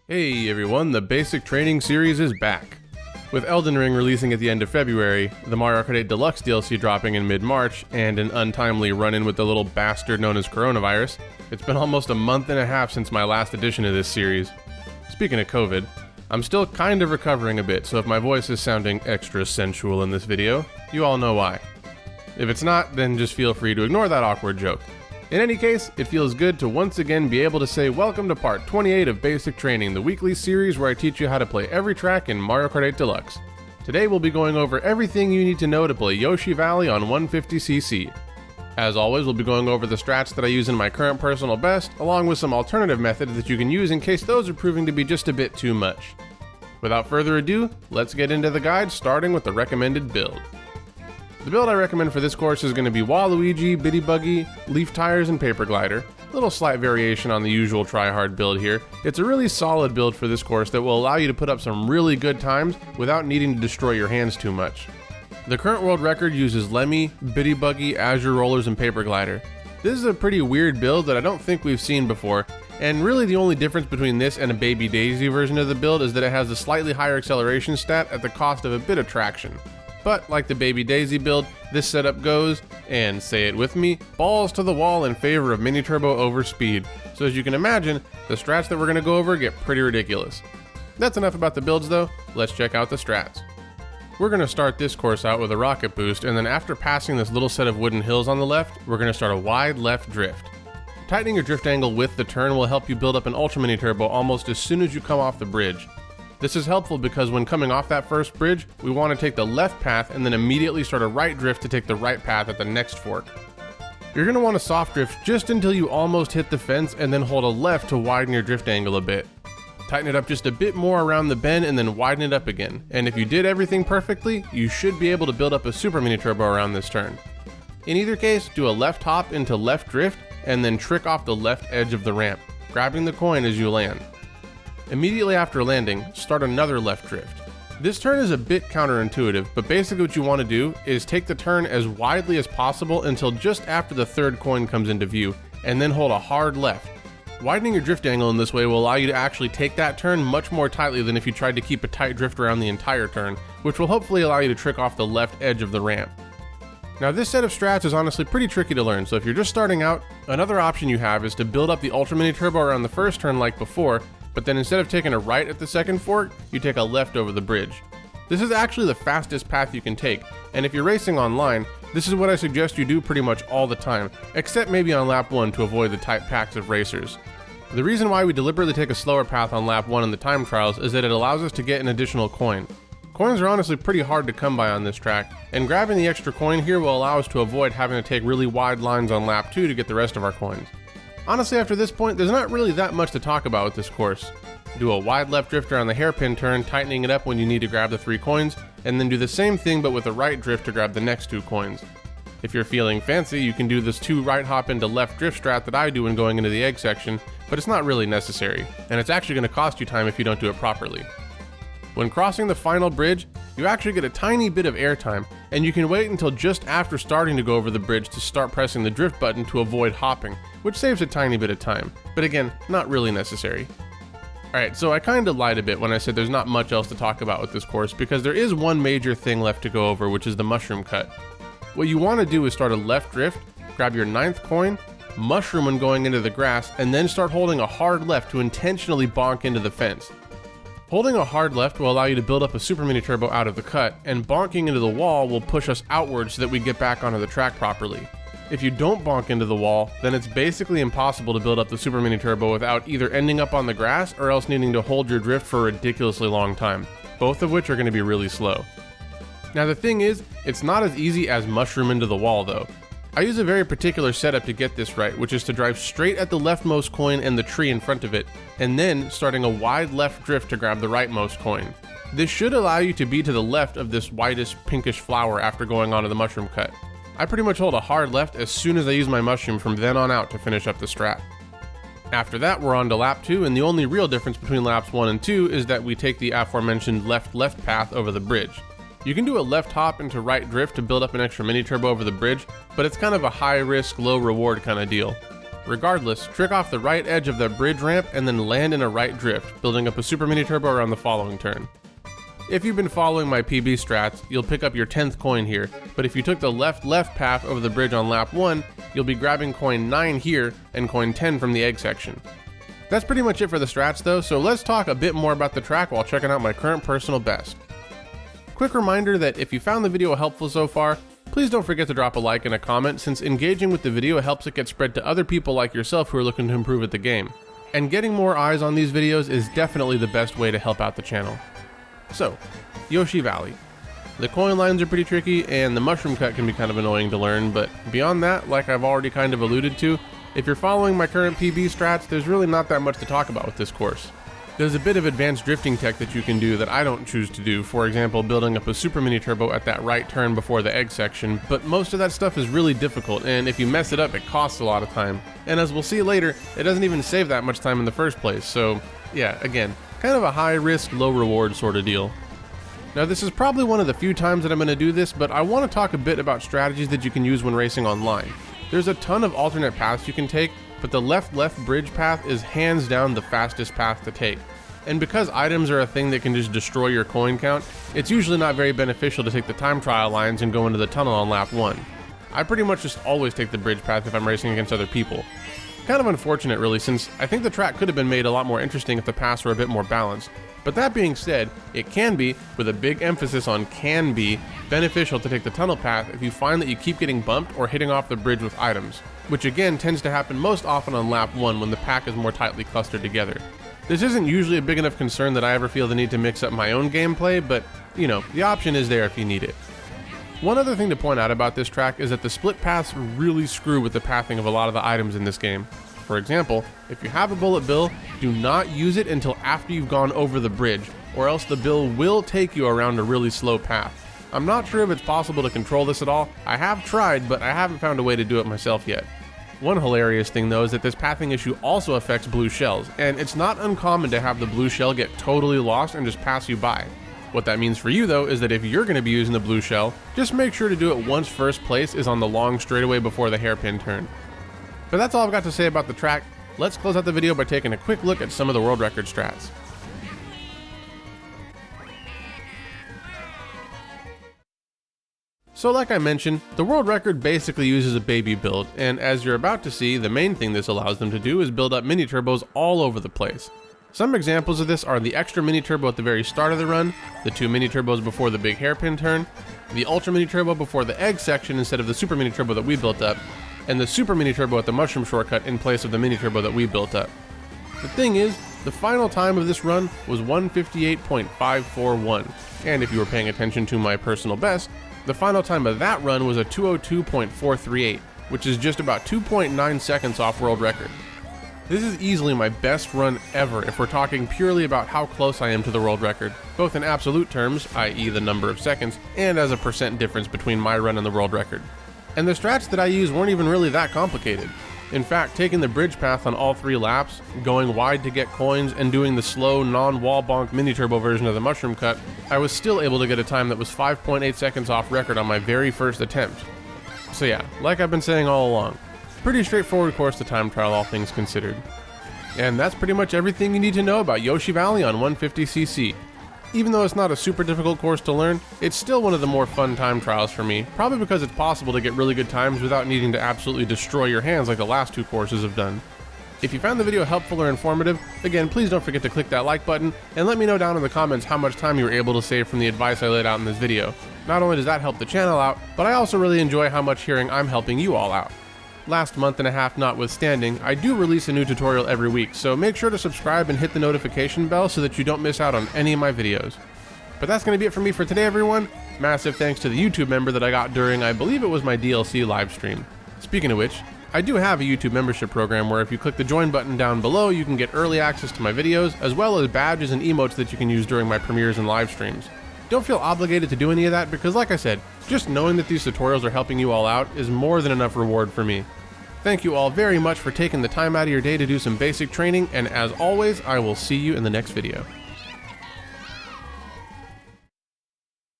Hey everyone, the Basic Training series is back. With Elden Ring releasing at the end of February, the Mario Kart 8 Deluxe DLC dropping in mid-March, and an untimely run-in with the little bastard known as coronavirus, it's been almost a month and a half since my last edition of this series. Speaking of COVID, I'm still kind of recovering a bit, so if my voice is sounding extra sensual in this video, you all know why. If it's not, then just feel free to ignore that awkward joke. In any case, it feels good to once again be able to say welcome to part 28 of Basic Training, the weekly series where I teach you how to play every track in Mario Kart 8 Deluxe. Today we'll be going over everything you need to know to play Yoshi Valley on 150cc. As always, we'll be going over the strats that I use in my current personal best, along with some alternative methods that you can use in case those are proving to be just a bit too much. Without further ado, let's get into the guide, starting with the recommended build. The build I recommend for this course is going to be Waluigi, Bitty Buggy, Leaf Tires, and Paper Glider. A little slight variation on the usual try-hard build here. It's a really solid build for this course that will allow you to put up some really good times without needing to destroy your hands too much. The current world record uses Lemmy, Bitty Buggy, Azure Rollers, and Paper Glider. This is a pretty weird build that I don't think we've seen before, and really the only difference between this and a Baby Daisy version of the build is that it has a slightly higher acceleration stat at the cost of a bit of traction. But like the Baby Daisy build, this setup goes, and say it with me, balls to the wall in favor of mini turbo over speed. So as you can imagine, the strats that we're going to go over get pretty ridiculous. That's enough about the builds though, let's check out the strats. We're going to start this course out with a rocket boost, and then after passing this little set of wooden hills on the left, we're going to start a wide left drift. Tightening your drift angle with the turn will help you build up an ultra mini turbo almost as soon as you come off the bridge. This is helpful because when coming off that first bridge, we want to take the left path and then immediately start a right drift to take the right path at the next fork. You're going to want to soft drift just until you almost hit the fence and then hold a left to widen your drift angle a bit. Tighten it up just a bit more around the bend and then widen it up again. And if you did everything perfectly, you should be able to build up a super mini turbo around this turn. In either case, do a left hop into left drift and then trick off the left edge of the ramp, grabbing the coin as you land. Immediately after landing, start another left drift. This turn is a bit counterintuitive, but basically what you want to do is take the turn as widely as possible until just after the third coin comes into view, and then hold a hard left. Widening your drift angle in this way will allow you to actually take that turn much more tightly than if you tried to keep a tight drift around the entire turn, which will hopefully allow you to trick off the left edge of the ramp. Now this set of strats is honestly pretty tricky to learn, so if you're just starting out, another option you have is to build up the ultra mini turbo around the first turn like before, but then instead of taking a right at the second fork, you take a left over the bridge. This is actually the fastest path you can take, and if you're racing online, this is what I suggest you do pretty much all the time, except maybe on lap 1 to avoid the tight packs of racers. The reason why we deliberately take a slower path on lap 1 in the time trials is that it allows us to get an additional coin. Coins are honestly pretty hard to come by on this track, and grabbing the extra coin here will allow us to avoid having to take really wide lines on lap 2 to get the rest of our coins. Honestly, after this point, there's not really that much to talk about with this course. Do a wide left drift around the hairpin turn, tightening it up when you need to grab the 3 coins, and then do the same thing but with a right drift to grab the next 2 coins. If you're feeling fancy, you can do this 2 right hop into left drift strat that I do when going into the egg section, but it's not really necessary, and it's actually going to cost you time if you don't do it properly. When crossing the final bridge, you actually get a tiny bit of airtime, and you can wait until just after starting to go over the bridge to start pressing the drift button to avoid hopping, which saves a tiny bit of time, but again, not really necessary. Alright, so I kinda lied a bit when I said there's not much else to talk about with this course, because there is one major thing left to go over, which is the mushroom cut. What you want to do is start a left drift, grab your 9th coin, mushroom when going into the grass, and then start holding a hard left to intentionally bonk into the fence. Holding a hard left will allow you to build up a super mini turbo out of the cut, and bonking into the wall will push us outwards so that we get back onto the track properly. If you don't bonk into the wall, then it's basically impossible to build up the super mini turbo without either ending up on the grass or else needing to hold your drift for a ridiculously long time, both of which are going to be really slow. Now the thing is, it's not as easy as mushroom into the wall though. I use a very particular setup to get this right, which is to drive straight at the leftmost coin and the tree in front of it, and then starting a wide left drift to grab the rightmost coin. This should allow you to be to the left of this whitish pinkish flower after going onto the mushroom cut. I pretty much hold a hard left as soon as I use my mushroom from then on out to finish up the strat. After that, we're on to lap 2, and the only real difference between laps 1 and 2 is that we take the aforementioned left-left path over the bridge. You can do a left hop into right drift to build up an extra mini turbo over the bridge, but it's kind of a high risk, low reward kind of deal. Regardless, trick off the right edge of the bridge ramp and then land in a right drift, building up a super mini turbo around the following turn. If you've been following my PB strats, you'll pick up your 10th coin here, but if you took the left path over the bridge on lap 1, you'll be grabbing coin 9 here and coin 10 from the egg section. That's pretty much it for the strats though, so let's talk a bit more about the track while checking out my current personal best. Quick reminder that if you found the video helpful so far, please don't forget to drop a like and a comment, since engaging with the video helps it get spread to other people like yourself who are looking to improve at the game. And getting more eyes on these videos is definitely the best way to help out the channel. So, Yoshi Valley. The coin lines are pretty tricky and the mushroom cut can be kind of annoying to learn, but beyond that, like I've already kind of alluded to, if you're following my current PB strats, there's really not that much to talk about with this course. There's a bit of advanced drifting tech that you can do that I don't choose to do, for example building up a super mini turbo at that right turn before the egg section, but most of that stuff is really difficult, and if you mess it up it costs a lot of time. And as we'll see later, it doesn't even save that much time in the first place, so yeah, again, kind of a high risk, low reward sort of deal. Now this is probably one of the few times that I'm going to do this, but I want to talk a bit about strategies that you can use when racing online. There's a ton of alternate paths you can take, but the left bridge path is hands down the fastest path to take. And because items are a thing that can just destroy your coin count, it's usually not very beneficial to take the time trial lines and go into the tunnel on lap 1. I pretty much just always take the bridge path if I'm racing against other people. Kind of unfortunate really, since I think the track could have been made a lot more interesting if the paths were a bit more balanced. But that being said, it can be, with a big emphasis on can be, beneficial to take the tunnel path if you find that you keep getting bumped or hitting off the bridge with items, which again tends to happen most often on lap 1 when the pack is more tightly clustered together. This isn't usually a big enough concern that I ever feel the need to mix up my own gameplay, but you know, the option is there if you need it. One other thing to point out about this track is that the split paths really screw with the pathing of a lot of the items in this game. For example, if you have a bullet bill, do not use it until after you've gone over the bridge, or else the bill will take you around a really slow path. I'm not sure if it's possible to control this at all. I have tried, but I haven't found a way to do it myself yet. One hilarious thing though is that this pathing issue also affects blue shells, and it's not uncommon to have the blue shell get totally lost and just pass you by. What that means for you though is that if you're going to be using the blue shell, just make sure to do it once first place is on the long straightaway before the hairpin turn. But that's all I've got to say about the track. Let's close out the video by taking a quick look at some of the world record strats. So like I mentioned, the world record basically uses a baby build, and as you're about to see, the main thing this allows them to do is build up mini turbos all over the place. Some examples of this are the extra mini turbo at the very start of the run, the 2 mini turbos before the big hairpin turn, the ultra mini turbo before the egg section instead of the super mini turbo that we built up, and the super mini turbo at the mushroom shortcut in place of the mini turbo that we built up. The thing is, the final time of this run was 158.541, and if you were paying attention to my personal best, the final time of that run was a 202.438, which is just about 2.9 seconds off world record. This is easily my best run ever if we're talking purely about how close I am to the world record, both in absolute terms, i.e. the number of seconds, and as a percent difference between my run and the world record. And the strats that I use weren't even really that complicated. In fact, taking the bridge path on all 3 laps, going wide to get coins, and doing the slow, non-wall bonk mini turbo version of the mushroom cut, I was still able to get a time that was 5.8 seconds off record on my very first attempt. So yeah, like I've been saying all along, pretty straightforward course to time trial all things considered. And that's pretty much everything you need to know about Yoshi Valley on 150cc. Even though it's not a super difficult course to learn, it's still one of the more fun time trials for me, probably because it's possible to get really good times without needing to absolutely destroy your hands like the last 2 courses have done. If you found the video helpful or informative, again please don't forget to click that like button, and let me know down in the comments how much time you were able to save from the advice I laid out in this video. Not only does that help the channel out, but I also really enjoy how much hearing I'm helping you all out. Last month and a half notwithstanding, I do release a new tutorial every week, so make sure to subscribe and hit the notification bell so that you don't miss out on any of my videos. But that's going to be it for me for today, everyone. Massive thanks to the YouTube member that I got during, I believe it was my DLC live stream. Speaking of which, I do have a YouTube membership program where if you click the join button down below, you can get early access to my videos, as well as badges and emotes that you can use during my premieres and live streams. Don't feel obligated to do any of that because, like I said, just knowing that these tutorials are helping you all out is more than enough reward for me. Thank you all very much for taking the time out of your day to do some basic training, and as always, I will see you in the next video.